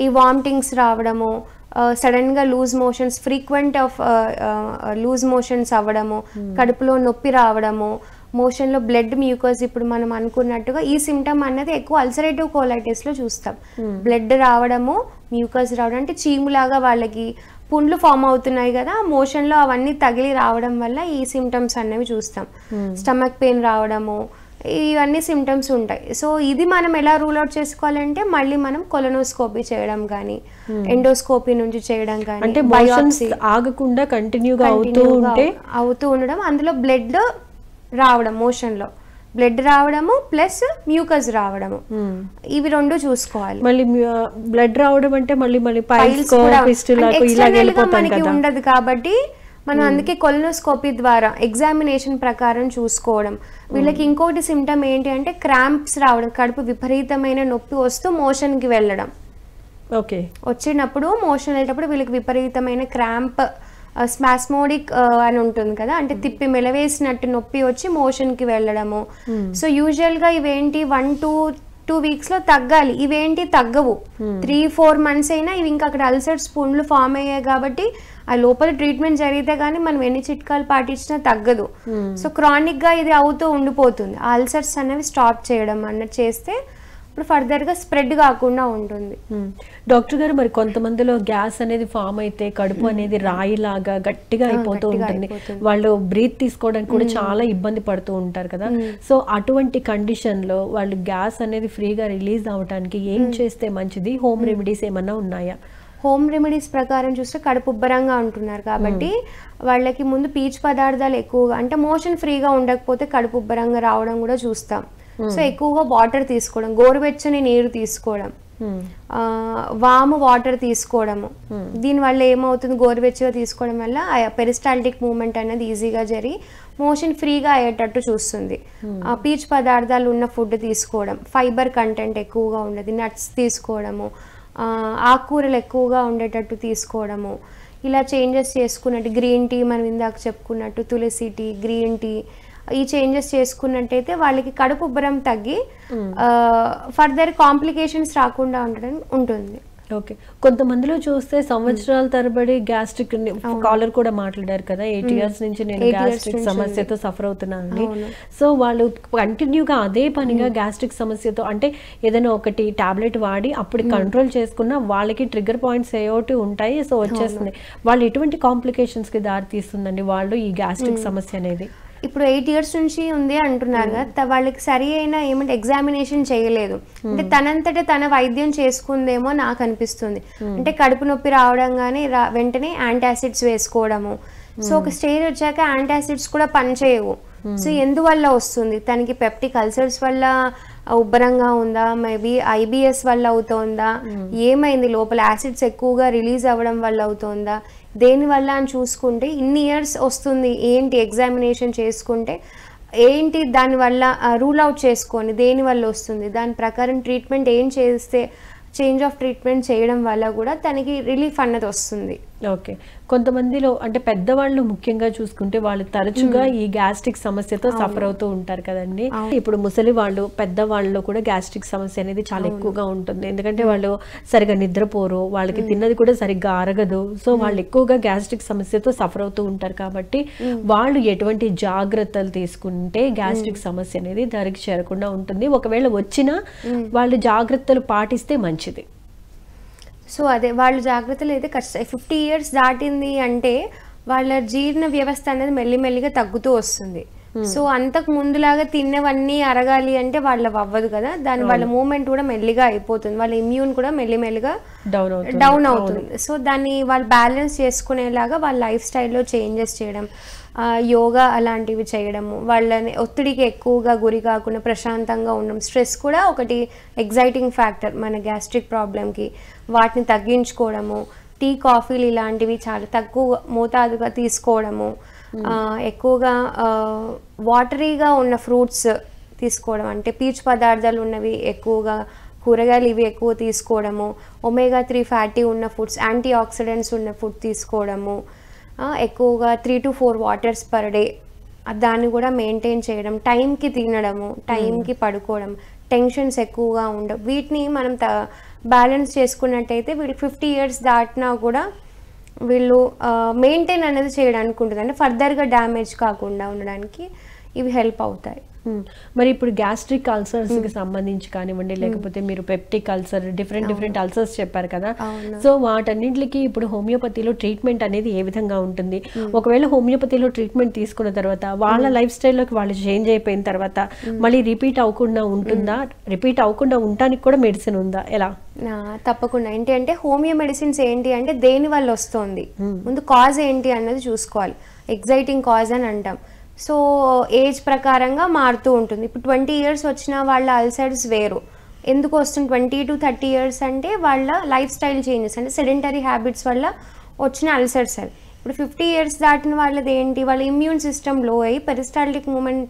ఈ వామిటింగ్స్ రావడము, సడన్ గా loose motions, frequent of loose motions అవ్వడము, కడుపులో నొప్పి రావడము, మోషన్ లో బ్లడ్ మ్యూకస్, ఇప్పుడు మనం అనుకున్నట్టుగా ఈ సిమ్టమ్ అన్నది ఎక్కువ అల్సరేటివ్ కోలైటిస్ లో చూస్తాం. బ్లడ్ రావడము, మ్యూకస్ రావడం, అంటే చీములాగా వాళ్ళకి పుండ్లు ఫామ్ అవుతున్నాయి కదా, మోషన్ లో అవన్నీ తగిలి రావడం వల్ల ఈ సిమ్టమ్స్ అనేవి చూస్తాం. స్టమక్ పెయిన్ రావడము, ఇవన్నీ సిమ్టమ్స్ ఉంటాయి. సో ఇది మనం ఎలా రూల్ అవుట్ చేసుకోవాలంటే మళ్ళీ మనం కొలనోస్కోపీ చేయడం కానీ, ఎండోస్కోపీ నుంచి చేయడం కానీ, అంటే మోషన్స్ ఆగకుండా కంటిన్యూగా అవుతూ ఉండడం, అందులో బ్లడ్ రావడం, మోషన్ లో బ్లడ్ రావడము ప్లస్ మ్యూకస్ రావడము, ఇవి రెండు చూసుకోవాలి. మళ్ళీ బ్లడ్ రావడం అంటే మళ్ళీ మనకి ఉండదు కాబట్టి మనం అందుకే కొలనోస్కోపీ ద్వారా ఎగ్జామినేషన్ ప్రకారం చూసుకోవడం. వీళ్ళకి ఇంకోటి సిమ్టమ్ ఏంటి అంటే క్రాంప్స్ రావడం, కడుపు విపరీతమైన నొప్పి వస్తూ మోషన్ కి వెళ్ళడం. ఓకే. వచ్చినప్పుడు మోషన్ వెళ్ళేటప్పుడు వీళ్ళకి విపరీతమైన క్రాంప్, స్పాస్మోడిక్ అని ఉంటుంది కదా, అంటే తిప్పి మెలవేసినట్టు నొప్పి వచ్చి మోషన్ కి వెళ్ళడము. సో యూజువల్ గా ఇవేంటి 1 to 2 weeks లో తగ్గాలి, ఇవేంటి తగ్గవు. 3-4 months అయినా ఇవి ఇంకా అక్కడ అల్సర్స్ పుండ్లు ఫామ్ అయ్యాయి కాబట్టి ఆ లోపల ట్రీట్మెంట్ జరిగితే కానీ మనం ఎన్ని చిట్కాలు పాటించినా తగ్గదు. సో క్రానిక్ గా ఇది అవుతూ ఉండిపోతుంది. ఆ అల్సర్స్ అనేవి స్టాప్ చేయడం అన్నది చేస్తే ఇప్పుడు ఫర్దర్ గా స్ప్రెడ్ కాకుండా ఉంటుంది. డాక్టర్ గారు, మరి కొంతమందిలో గ్యాస్ అనేది ఫామ్ అయితే కడుపు అనేది రాయిలాగా గట్టిగా అయిపోతూ ఉంటుంది, వాళ్ళు బ్రీత్ తీసుకోవడానికి కూడా చాలా ఇబ్బంది పడుతూ ఉంటారు కదా. సో అటువంటి కండిషన్ లో వాళ్ళు గ్యాస్ అనేది ఫ్రీగా రిలీజ్ అవడానికి ఏం చేస్తే మంచిది? హోమ్ రెమెడీస్ ఏమన్నా ఉన్నాయా? హోమ్ రెమెడీస్ ప్రకారం చూస్తే కడుపు ఉబ్బరంగా ఉంటున్నారు కాబట్టి వాళ్ళకి ముందు పీచు పదార్థాలు ఎక్కువగా, అంటే మోషన్ ఫ్రీగా ఉండకపోతే కడుపు ఉబ్బరంగా రావడం కూడా చూస్తాం. సో ఎక్కువగా వాటర్ తీసుకోవడం, గోరువెచ్చని నీరు తీసుకోవడం, వాము వాటర్ తీసుకోవడము. దీనివల్ల ఏమవుతుంది, గోరువెచ్చగా తీసుకోవడం వల్ల పెరిస్టాల్టిక్ మూవ్మెంట్ అనేది ఈజీగా జరిగి మోషన్ ఫ్రీగా అయ్యేటట్టు చూస్తుంది. పీచు పదార్థాలు ఉన్న ఫుడ్ తీసుకోవడం, ఫైబర్ కంటెంట్ ఎక్కువగా ఉండదు, నట్స్ తీసుకోవడము, ఆకుకూరలు ఎక్కువగా ఉండేటట్టు తీసుకోవడము, ఇలా చేంజెస్ చేసుకున్నట్టు గ్రీన్ టీ, మనం ఇందాక చెప్పుకున్నట్టు తులసి టీ, గ్రీన్ టీ, ఈ చేంజెస్ చేసుకున్నట్టయితే వాళ్ళకి కడుపు ఉబ్బరం తగ్గి ఫర్దర్ కాంప్లికేషన్స్ రాకుండా ఉండడం ఉంటుంది. ఓకే. కొంతమందిలో చూస్తే సంవత్సరాల తరబడి గ్యాస్ట్రిక్, కాలర్ కూడా మాట్లాడారు కదా, 8 years నుంచి నేను గ్యాస్ట్రిక్ సమస్యతో సఫర్ అవుతున్నానని. సో వాళ్ళు కంటిన్యూగా అదే పనిగా గ్యాస్ట్రిక్ సమస్యతో, అంటే ఏదైనా ఒకటి టాబ్లెట్ వాడి అప్పుడు కంట్రోల్ చేసుకున్న వాళ్ళకి ట్రిగ్గర్ పాయింట్స్ ఏవోటి ఉంటాయి, సో వచ్చేస్తుంది. వాళ్ళు ఎటువంటి కాంప్లికేషన్స్ కి దారి తీస్తుందండి వాళ్ళు ఈ గ్యాస్ట్రిక్ సమస్య అనేది? ఇప్పుడు 8 years నుంచి ఉంది అంటున్నారు కదా, వాళ్ళకి సరి అయిన ఏమంటే ఎగ్జామినేషన్ చేయలేదు, అంటే తనంతటే తన వైద్యం చేసుకుందేమో నాకు అనిపిస్తుంది. అంటే కడుపు నొప్పి రావడం కానీ వెంటనే యాంటాసిడ్స్ వేసుకోవడము. సో ఒక స్టేజ్ వచ్చాక యాంటాసిడ్స్ కూడా పనిచేయవు. సో ఎందువల్ల వస్తుంది, తనకి పెప్టిక్ అల్సర్స్ వల్ల ఉబ్బరంగా ఉందా, మేబీ IBS వల్ల అవుతోందా, ఏమైంది, లోపల యాసిడ్స్ ఎక్కువగా రిలీజ్ అవ్వడం వల్ల అవుతోందా, దేనివల్ల అని చూసుకుంటే ఇన్ని ఇయర్స్ వస్తుంది ఏంటి, ఎగ్జామినేషన్ చేసుకుంటే ఏంటి దానివల్ల రూల్ అవుట్ చేసుకొని దేనివల్ల వస్తుంది, దాని ప్రకారం ట్రీట్మెంట్ ఏం చేస్తే, చేంజ్ ఆఫ్ ట్రీట్మెంట్ చేయడం వల్ల కూడా తనకి రిలీఫ్ అన్నది వస్తుంది. ఓకే. కొంతమందిలో అంటే పెద్దవాళ్ళు ముఖ్యంగా చూసుకుంటే వాళ్ళు తరచుగా ఈ గ్యాస్ట్రిక్ సమస్యతో సఫర్ అవుతూ ఉంటారు కదండి. ఇప్పుడు ముసలి వాళ్ళు, పెద్దవాళ్ళలో కూడా గ్యాస్ట్రిక్ సమస్య అనేది చాలా ఎక్కువగా ఉంటుంది. ఎందుకంటే వాళ్ళు సరిగా నిద్రపోరు, వాళ్ళకి తిన్నది కూడా సరిగ్గా అరగదు. సో వాళ్ళు ఎక్కువగా గ్యాస్ట్రిక్ సమస్యతో సఫర్ అవుతూ ఉంటారు కాబట్టి వాళ్ళు ఎటువంటి జాగ్రత్తలు తీసుకుంటే గ్యాస్ట్రిక్ సమస్య అనేది దరికి చేరకుండా ఉంటుంది, ఒకవేళ వచ్చినా వాళ్ళు జాగ్రత్తలు పాటిస్తే మంచిది? సో అదే వాళ్ళు జాగ్రత్తలు అయితే ఖచ్చితంగా 50 ఇయర్స్ దాటింది అంటే వాళ్ళ జీర్ణ వ్యవస్థ అనేది మెల్లిమెల్లిగా తగ్గుతూ వస్తుంది. సో అంతకు ముందులాగా తిన్నవన్నీ అరగాలి అంటే వాళ్ళ అవ్వదు కదా, దాని వాళ్ళ మూమెంట్ కూడా మెల్లిగా అయిపోతుంది, వాళ్ళ ఇమ్యూన్ కూడా మెల్లిమెల్లిగా డౌన్ అవుతుంది. సో దాన్ని వాళ్ళు బ్యాలెన్స్ చేసుకునేలాగా వాళ్ళ లైఫ్ స్టైల్లో చేంజెస్ చేయడం, యోగా అలాంటివి చేయడము, వాళ్ళని ఒత్తిడికి ఎక్కువగా గురి కాకుండా ప్రశాంతంగా ఉండడం. స్ట్రెస్ కూడా ఒకటి ఎగ్జైటింగ్ ఫ్యాక్టర్ మన గ్యాస్ట్రిక్ ప్రాబ్లంకి, వాటిని తగ్గించుకోవడము, టీ కాఫీలు ఇలాంటివి చాలా తక్కువ మోతాదుగా తీసుకోవడము, ఎక్కువగా వాటరీగా ఉన్న ఫ్రూట్స్ తీసుకోవడం, అంటే పీచు పదార్థాలు ఉన్నవి ఎక్కువగా, కూరగాయలు ఇవి ఎక్కువ తీసుకోవడము, ఒమేగా 3 ఫ్యాటీ ఉన్న ఫుడ్స్, యాంటీ ఆక్సిడెంట్స్ ఉన్న ఫుడ్ తీసుకోవడము, ఎక్కువగా 3 to 4 వాటర్స్ పర్ డే దాన్ని కూడా మెయింటైన్ చేయడం, టైంకి తినడము, టైంకి పడుకోవడం, టెన్షన్స్ ఎక్కువగా ఉండవు. వీటిని మనం బ్యాలెన్స్ చేసుకున్నట్టయితే వీళ్ళు 50 ఇయర్స్ దాటినా కూడా వీళ్ళు మెయింటైన్ అనేది చేయడానికి ఉంటుంది, అంటే ఫర్దర్గా డ్యామేజ్ కాకుండా ఉండడానికి ఇవి హెల్ప్ అవుతాయి. మరి ఇప్పుడు గ్యాస్ట్రిక్ అల్సర్స్ కి సంబంధించి కానివ్వండి, లేకపోతే మీరు పెప్టిక్ అల్సర్, డిఫరెంట్ అల్సర్స్ చెప్పారు కదా, సో వాటన్నింటికి ఇప్పుడు హోమియోపతిలో ట్రీట్మెంట్ అనేది ఏ విధంగా ఉంటుంది? ఒకవేళ హోమియోపతిలో ట్రీట్మెంట్ తీసుకున్న తర్వాత వాళ్ళ లైఫ్ స్టైల్లోకి వాళ్ళు చేంజ్ అయిపోయిన తర్వాత మళ్ళీ రిపీట్ అవ్వకుండా ఉంటుందా? రిపీట్ అవ్వకుండా ఉండడానికి కూడా మెడిసిన్ ఉందా? ఎలా? తప్పకుండా. ఏంటి అంటే హోమియో మెడిసిన్స్ ఏంటి అంటే దేని వల్ల వస్తుంది, ముందు కాజ్ ఏంటి అన్నది చూసుకోవాలి. ఎగ్జైటింగ్ కాజ్ అని అంటాం. సో ఏజ్ ప్రకారంగా మారుతూ ఉంటుంది. ఇప్పుడు 20 ఇయర్స్ వచ్చిన వాళ్ళ అల్సర్స్ వేరు. ఎందుకు వస్తుంది 20 to 30 ఇయర్స్ అంటే వాళ్ళ లైఫ్ స్టైల్ చేంజెస్, అంటే సెడెంటరీ హ్యాబిట్స్ వల్ల వచ్చిన అల్సర్స్ అవి. ఇప్పుడు 50 ఇయర్స్ దాటిన వాళ్ళది ఏంటి, వాళ్ళ ఇమ్యూన్ సిస్టమ్ లో అయ్యి పెరిస్టాల్టిక్ మూమెంట్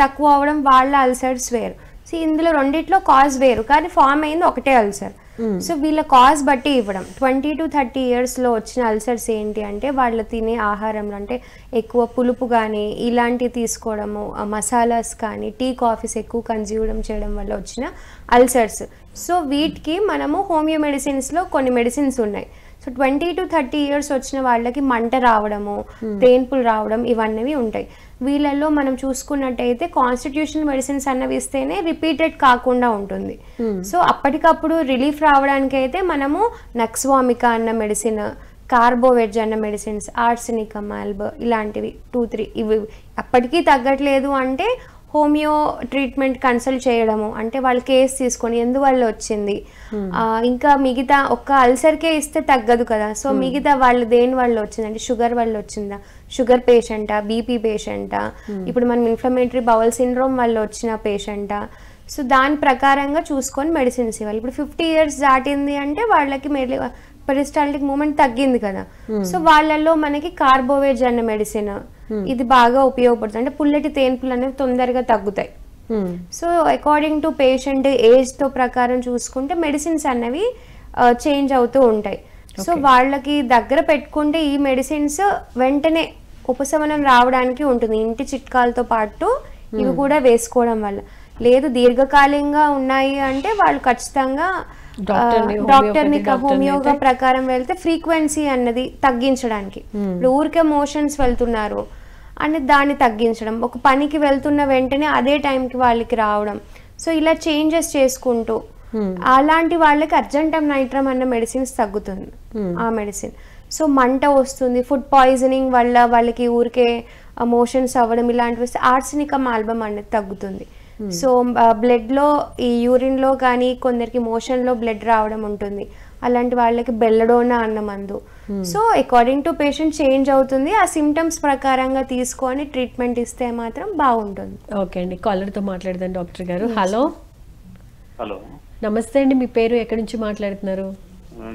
తక్కువ అవడం, వాళ్ళ అల్సర్స్ వేరు. సో ఇందులో రెండిట్లో కాజ్ వేరు, కానీ ఫామ్ అయింది ఒకటే అల్సర్. సో వీళ్ళ కాజ్ బట్టి ఇవ్వడం. 20 to 30 ఇయర్స్లో వచ్చిన అల్సర్స్ ఏంటి అంటే వాళ్ళు తినే ఆహారంలో, అంటే ఎక్కువ పులుపు కానీ ఇలాంటివి తీసుకోవడము, మసాలాస్ కానీ టీ కాఫీస్ ఎక్కువ కన్జ్యూమ్ చేయడం వల్ల వచ్చిన అల్సర్స్. సో వీటికి మనము హోమియో మెడిసిన్స్లో కొన్ని మెడిసిన్స్ ఉన్నాయి. సో 20 to 30 ఇయర్స్ వచ్చిన వాళ్ళకి మంట రావడము, తేన్పులు రావడం ఇవన్నీ ఉంటాయి. వీళ్ళల్లో మనం చూసుకున్నట్టయితే కాన్స్టిట్యూషనల్ మెడిసిన్స్ అన్నవి ఇస్తేనే రిపీటెడ్ కాకుండా ఉంటుంది. సో అప్పటికప్పుడు రిలీఫ్ రావడానికి అయితే మనము నక్స్వామికా అన్న మెడిసిన్, కార్బోవెజ్ అన్న మెడిసిన్స్, ఆర్సెనికమ్, ఆల్బ్ ఇలాంటివి 2-3 ఇవి అప్పటికీ తగ్గట్లేదు అంటే హోమియో ట్రీట్మెంట్ కన్సల్ట్ చేయడము, అంటే వాళ్ళ కేసు తీసుకొని ఎందువల్ల వచ్చింది, ఇంకా మిగతా ఒక్క అల్సర్కే ఇస్తే తగ్గదు కదా, సో మిగతా వాళ్ళు దేని వల్ల వచ్చింది, అంటే షుగర్ వల్ల వచ్చిందా, షుగర్ పేషెంటా, బీపీ పేషెంటా, ఇప్పుడు మనం ఇన్ఫ్లమేటరీ బౌల్ సిండ్రోమ్ వల్ల వచ్చిన పేషెంటా, సో దాని ప్రకారంగా చూసుకొని మెడిసిన్స్ ఇవ్వాలి. ఇప్పుడు 50 ఇయర్స్ దాటింది అంటే వాళ్ళకి పెరిస్టాల్టిక్ మూమెంట్ తగ్గింది కదా, సో వాళ్ళల్లో మనకి కార్బోవేజ్ అన్న మెడిసిన్ ఇది బాగా ఉపయోగపడుతుంది, అంటే పుల్లటి తేన్పులు అనేవి తొందరగా తగ్గుతాయి. So according to patient age తో ప్రకారం చూసుకుంటే మెడిసిన్స్ అన్నవి చేంజ్ అవుతూ ఉంటాయి. సో వాళ్ళకి దగ్గర పెట్టుకుంటే ఈ మెడిసిన్స్ వెంటనే ఉపశమనం రావడానికి ఉంటుంది, ఇంటి చిట్కాలతో పాటు ఇవి కూడా వేసుకోవడం వల్ల. లేదు దీర్ఘకాలికంగా ఉన్నాయి అంటే వాళ్ళు ఖచ్చితంగా డాక్టర్ని హోమియోగా ప్రకారం వెళ్తే ఫ్రీక్వెన్సీ అన్నది తగ్గించడానికి, ఇప్పుడు ఊరికే మోషన్స్ వెళ్తున్నారు అని దాన్ని తగ్గించడం, ఒక పనికి వెళ్తున్న వెంటనే అదే టైంకి వాళ్ళకి రావడం, సో ఇలా చేంజెస్ చేసుకుంటూ అలాంటి వాళ్ళకి అర్జెంటమ్ నైట్రమ్ అన్న మెడిసిన్స్ తగ్గుతుంది ఆ మెడిసిన్. సో మంట వస్తుంది, ఫుడ్ పాయిజనింగ్ వల్ల వాళ్ళకి ఊరికే మోషన్స్ అవ్వడం ఇలాంటివి వస్తే ఆర్సెనికమ్ ఆల్బమ్ అనేది తగ్గుతుంది. సో బ్లడ్లో ఈ యూరిన్లో కానీ కొందరికి మోషన్లో బ్లడ్ రావడం ఉంటుంది, అలాంటి వాళ్ళకి బెల్లడోనా అన్న మందు. So according to patient change అవుతుంది, ఆ సిమ్టమ్స్ ప్రకారంగా తీసుకొని ట్రీట్మెంట్ ఇస్తే మాత్రం బాగుంటుంది. ఓకే అండి, కాలర్తో మాట్లాడదాం డాక్టర్ గారు. హలో. హలో, నమస్తే అండి, మీ పేరు ఎక్కడి నుంచి మాట్లాడుతున్నారు?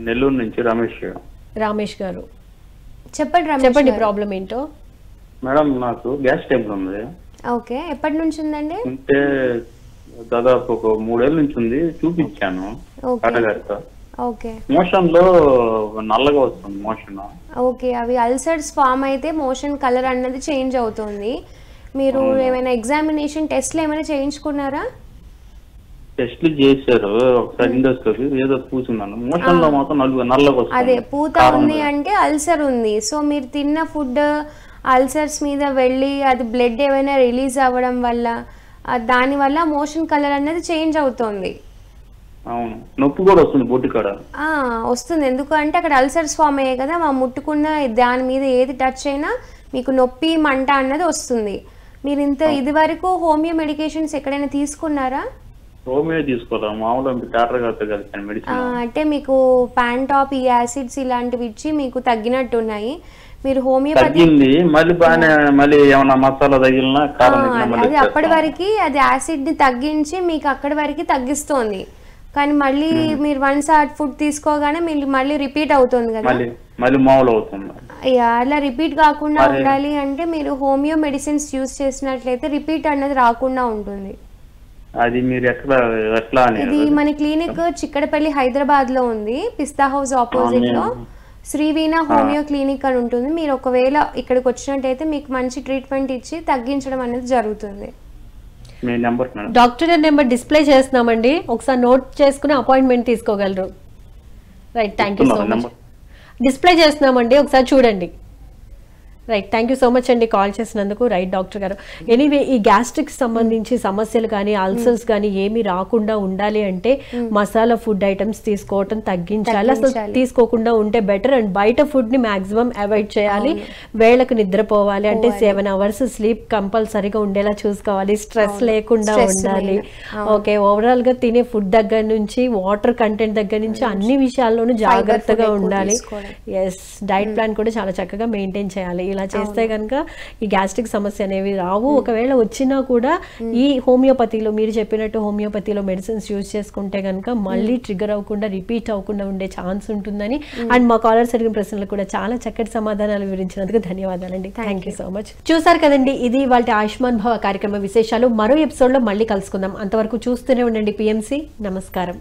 నెల్లూరు నుంచి రమేష్. రమేష్ గారు చెప్పండి ప్రాబ్లం ఏంటో. మేడం నాకు గ్యాస్ ట్రబుల్ ఉంది. ఓకే, ఎప్పటి నుంచి ఉందండి? అంటే దాదాపు ఒక 3 ఏళ్ళ నుంచి ఉంది, చూపించాను గారితో. ఓకే, మోషన్ లో నల్లగా వస్తుంది మోషన్. ఓకే, అవి అల్సర్స్ ఫామ్ అయితే మోషన్ కలర్ అన్నది చేంజ్ అవుతుంది. మీరు ఏమైనా ఎగ్జామినేషన్ టెస్ట్లు ఏమైనా చేయించుకున్నారా? టెస్ట్లు చేశారు, ఒకసారి ఎండోస్కోపీ ఏదో పూసున్నాను, మోషన్ లో మాత్రం నల్లగా వస్తుంది. అదే పూత ఉంది అంటే అల్సర్ ఉంది. సో మీరు తిన్న ఫుడ్ అల్సర్స్ మీద వెళ్ళి అది బ్లడ్ ఏమైనా రిలీజ్ అవ్వడం వల్ల దానివల్ల మోషన్ కలర్ అనేది చేంజ్ అవుతుంది. అవును, నొప్పి కూడా వస్తుంది బొడ్డు కాడ. వస్తుంది, ఎందుకు అంటే అక్కడ అల్సర్స్ ఫామ్ అయ్యాయి కదా, మా ముట్టుకున్న దాని మీద ఏది టచ్ అయినా మీకు నొప్పి మంట అన్నది వస్తుంది. మీరు ఇది వరకు హోమియో మెడికేషన్స్ ఎక్కడైనా తీసుకున్నారా? హోమియో తీసుకోవాలా, మామూలుగా డాక్టర్ గారితో కలిసి మెడిసిన్. అంటే మీకు ప్యాంటాప్, ఈ యాసిడ్స్ ఇలాంటివి ఇచ్చి మీకు తగ్గినట్టు ఉన్నాయి. మీరు హోమియోపతి మళ్ళీ ఏమన్నా మసాలా తగిలినా అది అప్పటి వరకు అది యాసిడ్ ని తగ్గించి మీకు అక్కడి వరకు తగ్గిస్తోంది. కానీ మళ్ళీ మీరు వన్స్ ఆ ఫుడ్ తీసుకోగానే మళ్ళీ రిపీట్ అవుతుంది కదా, మళ్ళీ మామూలు అవుతుంది. అలా రిపీట్ కాకుండా ఉండాలి అంటే మీరు హోమియో మెడిసిన్స్ యూజ్ చేసినట్లయితే రిపీట్ అన్నది రాకుండా ఉంటుంది. అది మీరు ఎట్లా ఇది మన క్లినిక్ చిక్కడపల్లి హైదరాబాద్ లో ఉంది, పిస్తా హౌస్ ఆపోజిట్ లో శ్రీవీణ హోమియో క్లినిక్ అని ఉంటుంది. మీరు ఒకవేళ ఇక్కడికి వచ్చినట్టయితే మీకు మంచి ట్రీట్మెంట్ ఇచ్చి తగ్గించడం అనేది జరుగుతుంది. డాక్టర్ గారి నెంబర్ డిస్ప్లే చేస్తున్నామండి, ఒకసారి నోట్ చేసుకుని అపాయింట్మెంట్ తీసుకోగలరు. Right, thank you so much. Display చేస్తున్నామండి, ఒకసారి చూడండి. Right, thank you so much అండి కాల్ చేసినందుకు. రైట్ డాక్టర్ గారు, ఎనీవే ఈ గ్యాస్ట్రిక్ సంబంధించి సమస్యలు కానీ అల్సర్స్ కానీ ఏమి రాకుండా ఉండాలి అంటే మసాలా ఫుడ్ ఐటమ్స్ తీసుకోవటం తగ్గించాలి, అసలు తీసుకోకుండా ఉంటే బెటర్. అండ్ బయట ఫుడ్ ని మాక్సిమం అవాయిడ్ చేయాలి. వేళకు నిద్రపోవాలి, అంటే 7 hours స్లీప్ కంపల్సరీగా ఉండేలా చూసుకోవాలి, స్ట్రెస్ లేకుండా ఉండాలి. ఓకే, ఓవరాల్ గా తినే ఫుడ్ దగ్గర నుంచి వాటర్ కంటెంట్ దగ్గర నుంచి అన్ని విషయాల్లోనూ జాగ్రత్తగా ఉండాలి. ఎస్, డైట్ ప్లాన్ కూడా చాలా చక్కగా మెయింటైన్ చేయాలి. ఇలా చేస్తే కనుక ఈ గ్యాస్ట్రిక్ సమస్య అనేవి రావు. ఒకవేళ వచ్చినా కూడా ఈ హోమియోపతిలో మీరు చెప్పినట్టు హోమియోపతిలో మెడిసిన్స్ యూజ్ చేసుకుంటే కనుక మళ్ళీ ట్రిగర్ అవ్వకుండా రిపీట్ అవ్వకుండా ఉండే ఛాన్స్ ఉంటుందని. అండ్ మా కాలర్స్ అడిగిన ప్రశ్నలు కూడా చాలా చక్కటి సమాధానాలు వివరించినందుకు ధన్యవాదాలండి. Thank you so much. చూసారు కదండి, ఇది వాళ్ళ ఆయుష్మాన్ భవ కార్యక్రమ విశేషాలు. మరో ఎపిసోడ్ లో మళ్ళీ కలుసుకుందాం. అంతవరకు చూస్తూనే ఉండండి PMC. నమస్కారం.